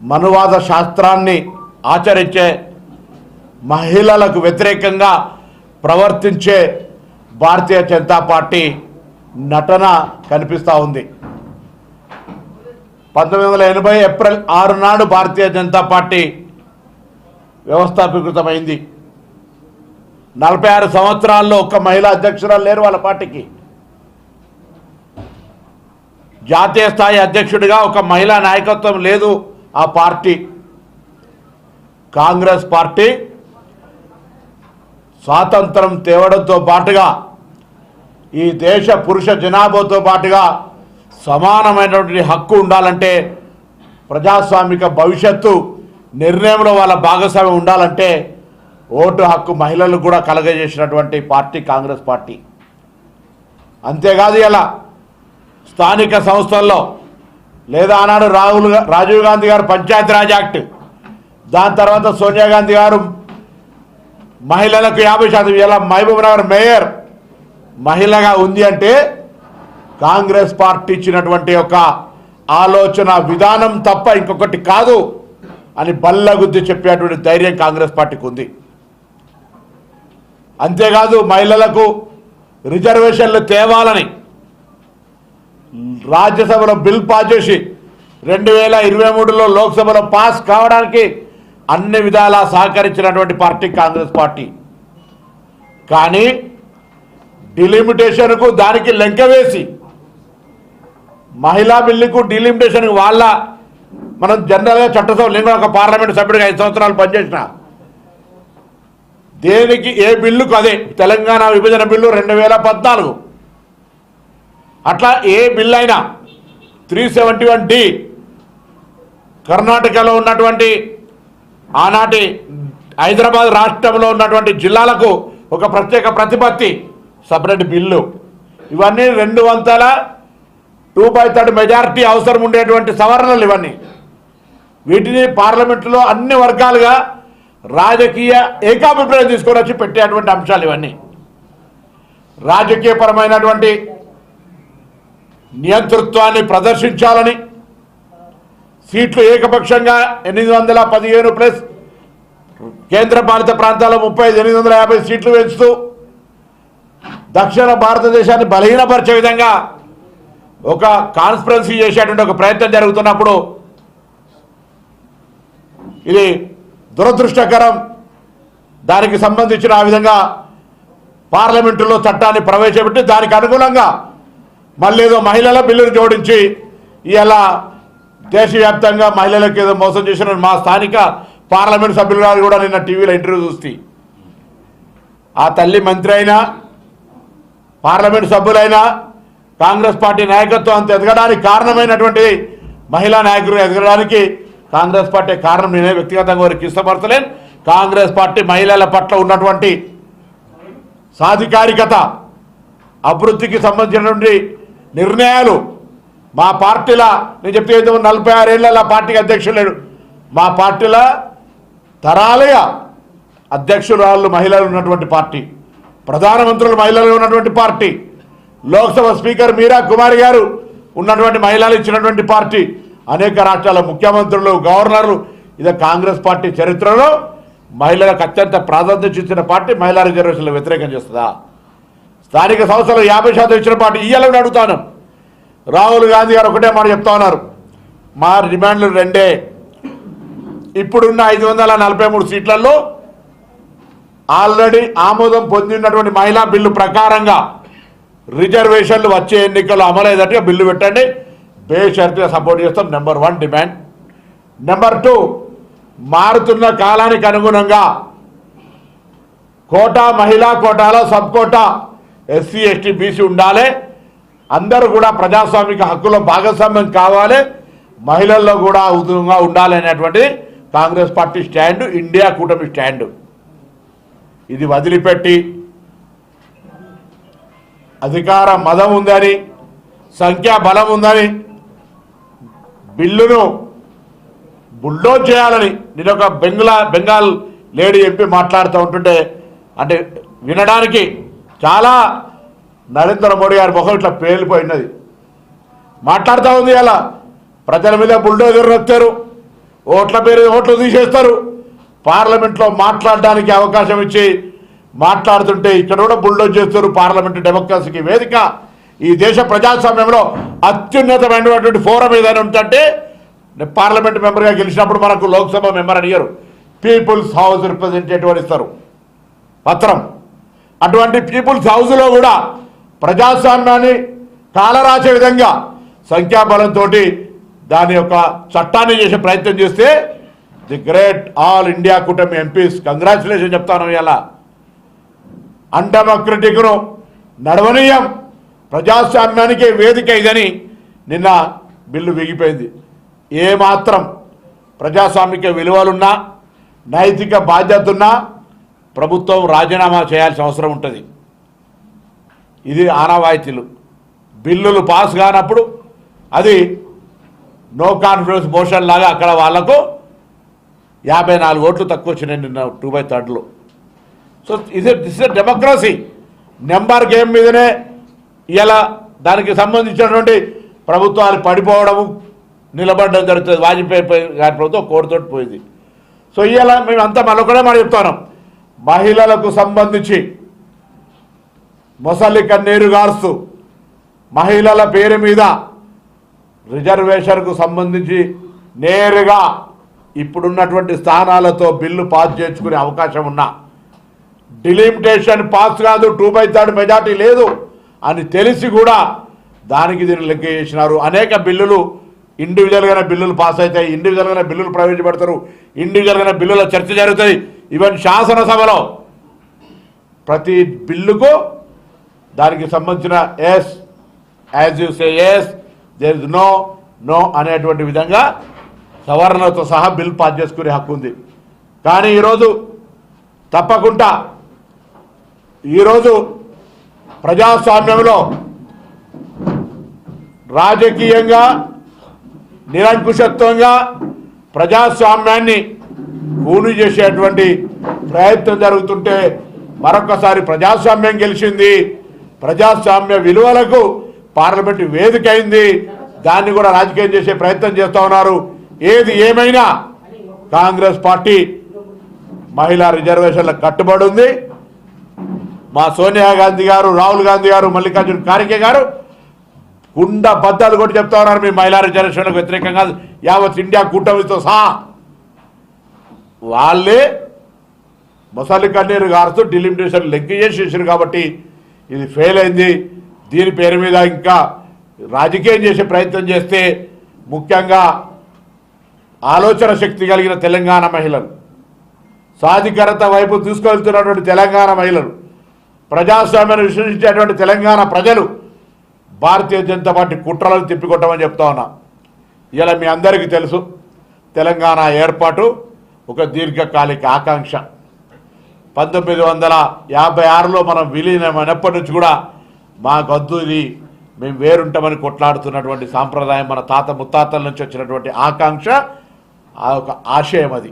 మనువాద శాస్త్రాన్ని ఆచరించే మహిళలకు వ్యతిరేకంగా ప్రవర్తించే భారతీయ జనతా పార్టీ నటన కనిపిస్తూ ఉంది. 1980 ఏప్రిల్ 6 నాడు భారతీయ జనతా పార్టీ వ్యవస్థాపీకృతమైంది. 46 సంవత్సరాల్లో ఒక్క మహిళా అధ్యక్షురాలు లేరు వాళ్ళ పార్టీకి. జాతీయ స్థాయి అధ్యక్షుడిగా ఒక మహిళా నాయకత్వం లేదు ఆ పార్టీ. కాంగ్రెస్ పార్టీ స్వాతంత్రం తేవడంతో పాటుగా ఈ దేశ పురుష జనాభాతో పాటుగా సమానమైనటువంటి హక్కు ఉండాలంటే, ప్రజాస్వామిక భవిష్యత్తు నిర్ణయంలో వాళ్ళ భాగస్వామ్యం ఉండాలంటే ఓటు హక్కు మహిళలకు కూడా కలగజేసినటువంటి పార్టీ కాంగ్రెస్ పార్టీ. అంతేకాదు ఇలా స్థానిక సంస్థల్లో లేదా ఆనాడు రాజీవ్ గాంధీ గారు పంచాయతీరాజ్ యాక్ట్, దాని తర్వాత సోనియా గాంధీ గారు మహిళలకు 50%, ఇలా మహబూబ్ నగర్ మేయర్ మహిళగా ఉంది అంటే కాంగ్రెస్ పార్టీ ఇచ్చినటువంటి ఒక ఆలోచన విధానం తప్ప ఇంకొకటి కాదు అని బల్లగుద్ది చెప్పేటువంటి ధైర్యం కాంగ్రెస్ పార్టీకి ఉంది. అంతేకాదు మహిళలకు రిజర్వేషన్లు తేవాలని రాజ్యసభలో బిల్ పాస్ చేసి 2023లో లోక్సభలో పాస్ కావడానికి అన్ని విధాలా సహకరించినటువంటి పార్టీ కాంగ్రెస్ పార్టీ. కానీ డిలిమిటేషన్కు దానికి లెంక వేసి మహిళా బిల్లుకు డిలిమిటేషన్కు మనం జనరల్గా చట్టసభ నేను ఒక పార్లమెంట్ సభ్యుడిగా 5 సంవత్సరాలు పనిచేసిన, దేనికి ఏ బిల్లుకు అదే తెలంగాణ విభజన బిల్లు 2014, అట్లా ఏ బిల్లు అయినా 371D కర్ణాటకలో ఉన్నటువంటి ఆనాటి హైదరాబాద్ రాష్ట్రంలో ఉన్నటువంటి జిల్లాలకు ఒక ప్రత్యేక ప్రతిపత్తి సపరేట్ బిల్లు, ఇవన్నీ 2/3 మెజారిటీ అవసరం ఉండేటువంటి సవరణలు ఇవన్నీ. వీటిని పార్లమెంటులో అన్ని వర్గాలుగా రాజకీయ ఏకాభిప్రాయం తీసుకొని వచ్చి పెట్టేటువంటి అంశాలు ఇవన్నీ. రాజకీయపరమైనటువంటి నియంతృత్వాన్ని ప్రదర్శించాలని సీట్లు ఏకపక్షంగా 815 ప్లస్ కేంద్రపాలిత ప్రాంతాల్లో 850 సీట్లు పెంచుతూ దక్షిణ భారతదేశాన్ని బలహీనపరిచే విధంగా ఒక కాన్స్పిరసీ చేసేటువంటి ఒక ప్రయత్నం జరుగుతున్నప్పుడు ఇది దురదృష్టకరం. దానికి సంబంధించిన ఆ విధంగా పార్లమెంటులో చట్టాన్ని ప్రవేశపెట్టి దానికి అనుగుణంగా మళ్ళీ ఏదో మహిళల బిల్లును జోడించి ఇలా దేశవ్యాప్తంగా మహిళలకు ఏదో మోసం చేసిన మా స్థానిక పార్లమెంట్ సభ్యులు గారు కూడా నిన్న టీవీలో ఇంటర్వ్యూ చూస్తే ఆ తల్లి మంత్రి అయినా పార్లమెంట్ సభ్యులైనా కాంగ్రెస్ పార్టీ నాయకత్వం అంత ఎదగడానికి కారణమైనటువంటి మహిళా నాయకులు ఎదగడానికి కాంగ్రెస్ పార్టీ కారణం. నేనే వ్యక్తిగతంగా వారికి ఇష్టపడతలేను. కాంగ్రెస్ పార్టీ మహిళల పట్ల ఉన్నటువంటి సాధికారికత, అభివృద్ధికి సంబంధించినటువంటి నిర్ణయాలు మా పార్టీలో నేను చెప్తే 46 ఏళ్ళ పార్టీకి అధ్యక్షులు లేడు. మా పార్టీలో తరాలుగా అధ్యక్షురాళ్ళు మహిళలు ఉన్నటువంటి పార్టీ, ప్రధానమంత్రులు మహిళలు ఉన్నటువంటి పార్టీ, లోక్సభ స్పీకర్ మీరా కుమారి గారు ఉన్నటువంటి మహిళలు ఇచ్చినటువంటి పార్టీ, అనేక రాష్ట్రాల ముఖ్యమంత్రులు, గవర్నర్లు. ఇది కాంగ్రెస్ పార్టీ చరిత్రలో మహిళలకు అత్యంత ప్రాధాన్యత ఇచ్చిన పార్టీ. మహిళా రిజర్వేషన్లు వ్యతిరేకం చేస్తుందా? స్థానిక సంస్థలు 50% ఇచ్చిన పార్టీ ఇయ్యాలని అడుగుతాను. రాహుల్ గాంధీ గారు ఒకటే మాట చెప్తా ఉన్నారు, మా డిమాండ్లు 2. ఇప్పుడున్న 543 సీట్లలో ఆల్రెడీ ఆమోదం పొందినటువంటి మహిళా బిల్లు ప్రకారంగా రిజర్వేషన్లు వచ్చే ఎన్నికల్లో అమలయ్యేటట్టుగా బిల్లు పెట్టండి, బేషరతుగా సపోర్ట్ చేస్తాం. Number 1 demand. నెంబర్ 2, మారుతున్న కాలానికి అనుగుణంగా కోటా, మహిళా కోటాలో sub quota SC ST BC ఉండాలి. అందరూ కూడా ప్రజాస్వామిక హక్కులో భాగస్వామ్యం కావాలి, మహిళల్లో కూడా ఉదయంగా ఉండాలి అనేటువంటిది కాంగ్రెస్ పార్టీ స్టాండ్, ఇండియా కూటమి స్టాండ్. ఇది వదిలిపెట్టి అధికార మదం ఉందని, సంఖ్యా బలం ఉందని బిల్లును బుల్డోజ్ చేయాలని నేను ఒక బెంగాల్ లేడీ ఎంపీ మాట్లాడుతూ ఉంటుంటే అంటే వినడానికి చాలా నరేంద్ర మోడీ గారి ముఖం ఇట్లా పేలిపోయినది. మాట్లాడుతూ ఉంది. అలా ప్రజల మీద బుల్డోజర్ వచ్చారు, ఓట్ల పేరు ఓట్లు తీసేస్తారు. పార్లమెంట్లో మాట్లాడడానికి అవకాశం ఇచ్చి మాట్లాడుతుంటే ఇక్కడ కూడా బుల్డోజ్ చేస్తారు. పార్లమెంటు డెమోక్రసీకి వేదిక. ఈ దేశ ప్రజాస్వామ్యంలో అత్యున్నతమైనటువంటి ఫోరం ఏదైనా ఉంటుంటే పార్లమెంట్ మెంబర్గా గెలిచినప్పుడు మనకు లోక్సభ మెంబర్ అడిగారు, పీపుల్స్ హౌస్ రిప్రజెంటేటివ్ అని ఇస్తారు పత్రం. అటువంటి పీపుల్స్ హౌస్లో కూడా ప్రజాస్వామ్యాన్ని కాలరాచే విధంగా సంఖ్యాబలంతో దాని యొక్క చట్టాన్ని చేసే ప్రయత్నం చేస్తే ది గ్రేట్ ఆల్ ఇండియా కూటమి ఎంపీస్ కంగ్రాచులేషన్ చెప్తాను. ఇలా అన్డెమోక్రటిక్ను నడవనీయం, ప్రజాస్వామ్యానికి వేదిక ఇదని నిన్న బిల్లు విగిపోయింది. ఏమాత్రం ప్రజాస్వామిక విలువలున్నా నైతిక బాధ్యత ఉన్నా ప్రభుత్వం రాజీనామా చేయాల్సిన అవసరం ఉంటుంది. ఇది ఆనవాయితీలు. బిల్లులు పాస్ కానప్పుడు అది నో కాన్ఫిడెన్స్ మోషన్ లాగా అక్కడ వాళ్లకు 54 ఓట్లు తక్కువ వచ్చినాయి నిన్న 2/3. So this is democracy. Number game మీదనే ఇలా దానికి సంబంధించినటువంటి ప్రభుత్వాలు పడిపోవడము నిలబడడం జరుగుతుంది. వాజ్పేయి గారి ప్రభుత్వం కోడితోటి పోయింది. సో ఇలా మేము అంతా మరొకడే మనం చెప్తున్నాం, మహిళలకు సంబంధించి మొసలి కన్నీరు గారుస్తూ మహిళల పేరు మీద రిజర్వేషన్కు సంబంధించి నేరుగా ఇప్పుడున్నటువంటి స్థానాలతో బిల్లు పాస్ చేసుకునే అవకాశం ఉన్నా డిలిమిటేషన్ పాస్ కాదు, 2/3 మెజార్టీ లేదు అని తెలిసి కూడా దానికి దీన్ని లెక్క చేసినారు. అనేక బిల్లులు ఇండివిజువల్గానే బిల్లులు పాస్ అవుతాయి, ఇండివిజువల్గానే బిల్లులు ప్రవేశపెడతారు, ఇండివిజువల్గానే బిల్లుల చర్చ జరుగుతుంది. ఈవెన్ శాసనసభలో ప్రతి బిల్లుకు దానికి సంబంధించిన yes as you say yes, there is no no అనేటువంటి విధంగా సవరణతో సహా బిల్ పాస్ చేసుకునే హక్కు ఉంది. కానీ ఈరోజు తప్పకుండా ఈరోజు ప్రజాస్వామ్యంలో రాజకీయంగా నిరంకుశత్వంగా ప్రజాస్వామ్యాన్ని కూని చేసేటువంటి ప్రయత్నం జరుగుతుంటే మరొకసారి ప్రజాస్వామ్యం గెలిచింది, ప్రజాస్వామ్య విలువలకు పార్లమెంటు వేదిక అయింది, దాన్ని కూడా రాజకీయం చేసే ప్రయత్నం చేస్తూ ఉన్నారు. ఏది ఏమైనా కాంగ్రెస్ పార్టీ మహిళా రిజర్వేషన్లకు కట్టుబడి ఉంది. మా సోనియా గాంధీ గారు, రాహుల్ గాంధీ గారు, మల్లికార్జున ఖార్గే గారు కుండ బద్దాలు కూడా చెప్తా ఉన్నారు, మీ మహిళా రిజర్వేషన్లకు వ్యతిరేకంగా యావత్ ఇండియా కూటమితో సహా. వాళ్ళే మొసలి కన్నీరు గారుతూ డిలిమిటేషన్ లెక్క చేసేసారు. కాబట్టి ఇది ఫెయిల్ అయింది. దీని పేరు మీద ఇంకా రాజకీయం చేసే ప్రయత్నం చేస్తే ముఖ్యంగా ఆలోచన శక్తి కలిగిన తెలంగాణ మహిళలు, సాధికారత వైపు తీసుకెళ్తున్నటువంటి తెలంగాణ మహిళలు, ప్రజాస్వామ్యాన్ని విశ్వసించేటువంటి తెలంగాణ ప్రజలు భారతీయ జనతా పార్టీ కుట్రలను తిప్పికొట్టమని చెప్తా ఉన్నా. ఇలా మీ అందరికీ తెలుసు, తెలంగాణ ఏర్పాటు ఒక దీర్ఘకాలిక ఆకాంక్ష. 1956లో మనం విలీనమైనప్పటి నుంచి కూడా మా గద్దు ఇది, మేము వేరుంటామని కొట్లాడుతున్నటువంటి సాంప్రదాయం మన తాత ముత్తాతల నుంచి వచ్చినటువంటి ఆకాంక్ష, ఆ ఒక ఆశయం అది.